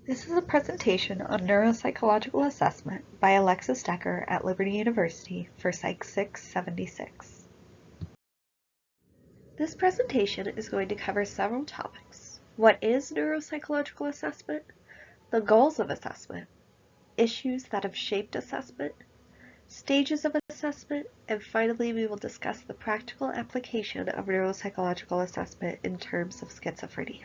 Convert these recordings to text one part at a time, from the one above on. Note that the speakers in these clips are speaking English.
This is a presentation on neuropsychological assessment by Alexis Decker at Liberty University for Psych 676. This presentation is going to cover several topics. What is neuropsychological assessment? The goals of assessment, issues that have shaped assessment, stages of assessment, and finally we will discuss the practical application of neuropsychological assessment in terms of schizophrenia.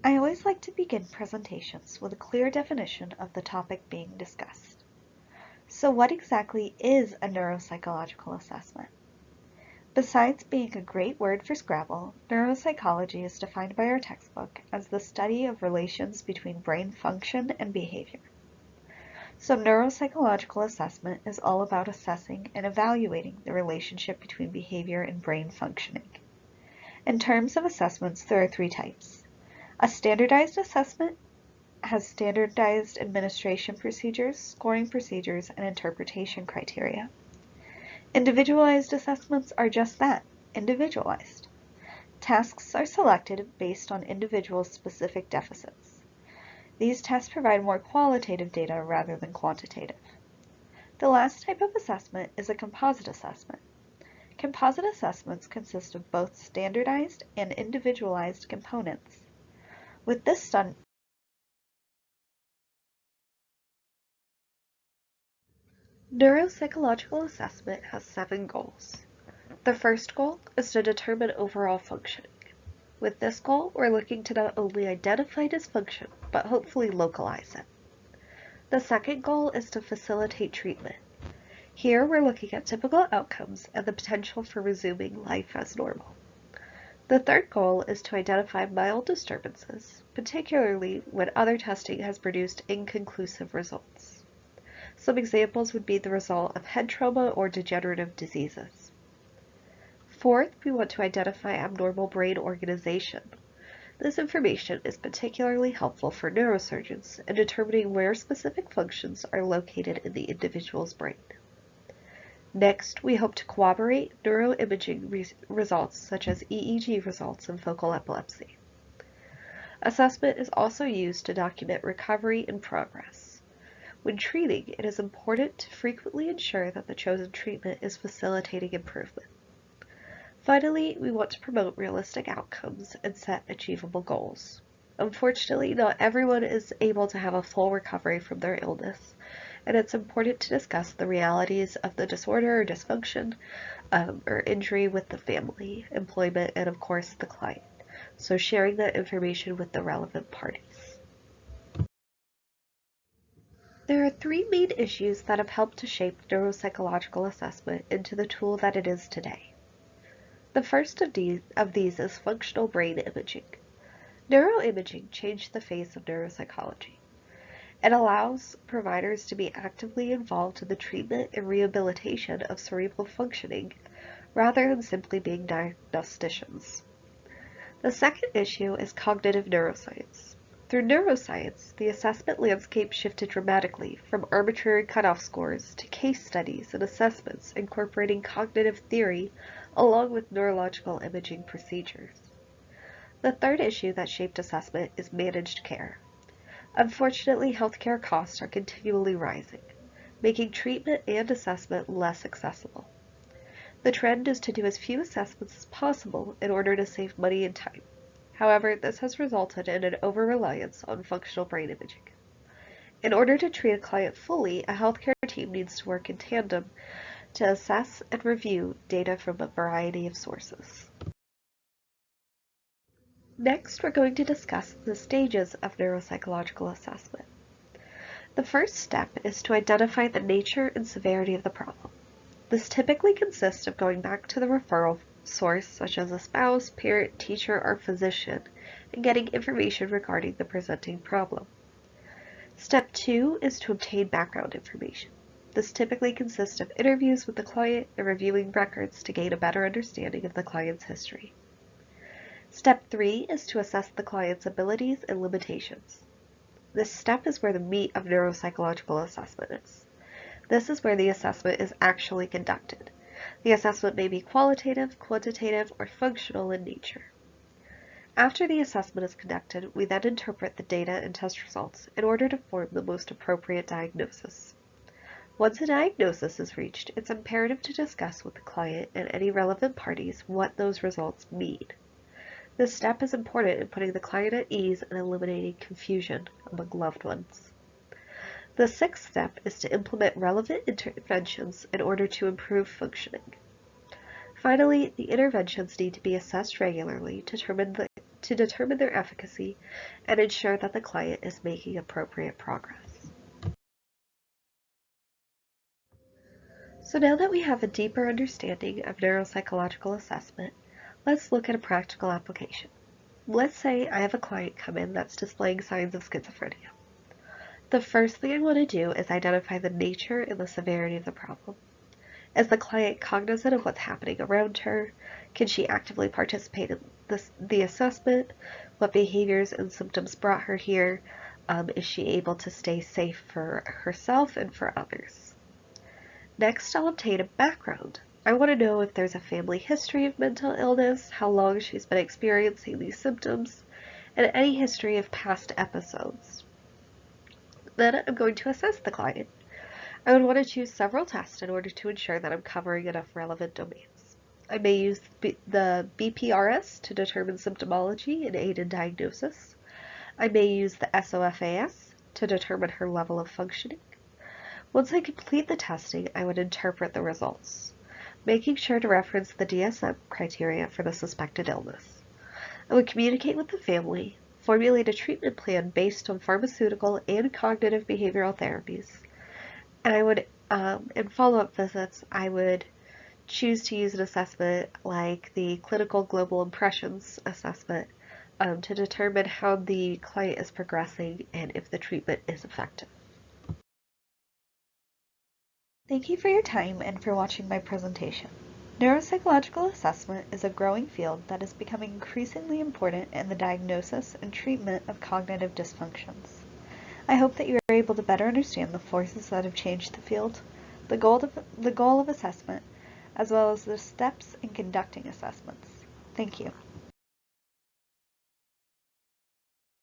I always like to begin presentations with a clear definition of the topic being discussed. So what exactly is a neuropsychological assessment? Besides being a great word for Scrabble, neuropsychology is defined by our textbook as the study of relations between brain function and behavior. So neuropsychological assessment is all about assessing and evaluating the relationship between behavior and brain functioning. In terms of assessments, there are three types. A standardized assessment has standardized administration procedures, scoring procedures, and interpretation criteria. Individualized assessments are just that, individualized. Tasks are selected based on individual specific deficits. These tests provide more qualitative data rather than quantitative. The last type of assessment is a composite assessment. Composite assessments consist of both standardized and individualized components. With this done, neuropsychological assessment has 7 goals. The first goal is to determine overall functioning. With this goal, we're looking to not only identify dysfunction, but hopefully localize it. The second goal is to facilitate treatment. Here, we're looking at typical outcomes and the potential for resuming life as normal. The third goal is to identify mild disturbances, particularly when other testing has produced inconclusive results. Some examples would be the result of head trauma or degenerative diseases. Fourth, we want to identify abnormal brain organization. This information is particularly helpful for neurosurgeons in determining where specific functions are located in the individual's brain. Next, we hope to corroborate neuroimaging results such as EEG results in focal epilepsy. Assessment is also used to document recovery and progress. When treating, it is important to frequently ensure that the chosen treatment is facilitating improvement. Finally, we want to promote realistic outcomes and set achievable goals. Unfortunately, not everyone is able to have a full recovery from their illness, and it's important to discuss the realities of the disorder or dysfunction or injury with the family, employment, and of course the client. So sharing that information with the relevant parties. There are 3 main issues that have helped to shape neuropsychological assessment into the tool that it is today. The first of these is functional brain imaging. Neuroimaging changed the face of neuropsychology. It allows providers to be actively involved in the treatment and rehabilitation of cerebral functioning rather than simply being diagnosticians. The second issue is cognitive neuroscience. Through neuroscience, the assessment landscape shifted dramatically from arbitrary cutoff scores to case studies and assessments incorporating cognitive theory along with neurological imaging procedures. The third issue that shaped assessment is managed care. Unfortunately, healthcare costs are continually rising, making treatment and assessment less accessible. The trend is to do as few assessments as possible in order to save money and time. However, this has resulted in an over-reliance on functional brain imaging. In order to treat a client fully, a healthcare team needs to work in tandem to assess and review data from a variety of sources. Next, we're going to discuss the stages of neuropsychological assessment. The first step is to identify the nature and severity of the problem. This typically consists of going back to the referral source, such as a spouse, parent, teacher, or physician, and getting information regarding the presenting problem. Step 2 is to obtain background information. This typically consists of interviews with the client and reviewing records to gain a better understanding of the client's history. Step 3 is to assess the client's abilities and limitations. This step is where the meat of neuropsychological assessment is. This is where the assessment is actually conducted. The assessment may be qualitative, quantitative, or functional in nature. After the assessment is conducted, we then interpret the data and test results in order to form the most appropriate diagnosis. Once a diagnosis is reached, it's imperative to discuss with the client and any relevant parties what those results mean. This step is important in putting the client at ease and eliminating confusion among loved ones. The sixth step is to implement relevant interventions in order to improve functioning. Finally, the interventions need to be assessed regularly to determine their efficacy and ensure that the client is making appropriate progress. So now that we have a deeper understanding of neuropsychological assessment, let's look at a practical application. Let's say I have a client come in that's displaying signs of schizophrenia. The first thing I want to do is identify the nature and the severity of the problem. Is the client cognizant of what's happening around her? Can she actively participate in the assessment? What behaviors and symptoms brought her here? Is she able to stay safe for herself and for others? Next, I'll obtain a background. I want to know if there's a family history of mental illness, how long she's been experiencing these symptoms, and any history of past episodes. Then I'm going to assess the client. I would want to choose several tests in order to ensure that I'm covering enough relevant domains. I may use the BPRS to determine symptomology and aid in diagnosis. I may use the SOFAS to determine her level of functioning. Once I complete the testing, I would interpret the results, making sure to reference the DSM criteria for the suspected illness. I would communicate with the family, formulate a treatment plan based on pharmaceutical and cognitive behavioral therapies, and I would, in follow-up visits, I would choose to use an assessment like the Clinical Global Impressions assessment to determine how the client is progressing and if the treatment is effective. Thank you for your time and for watching my presentation. Neuropsychological assessment is a growing field that is becoming increasingly important in the diagnosis and treatment of cognitive dysfunctions. I hope that you are able to better understand the forces that have changed the field, the goal of assessment, as well as the steps in conducting assessments. Thank you.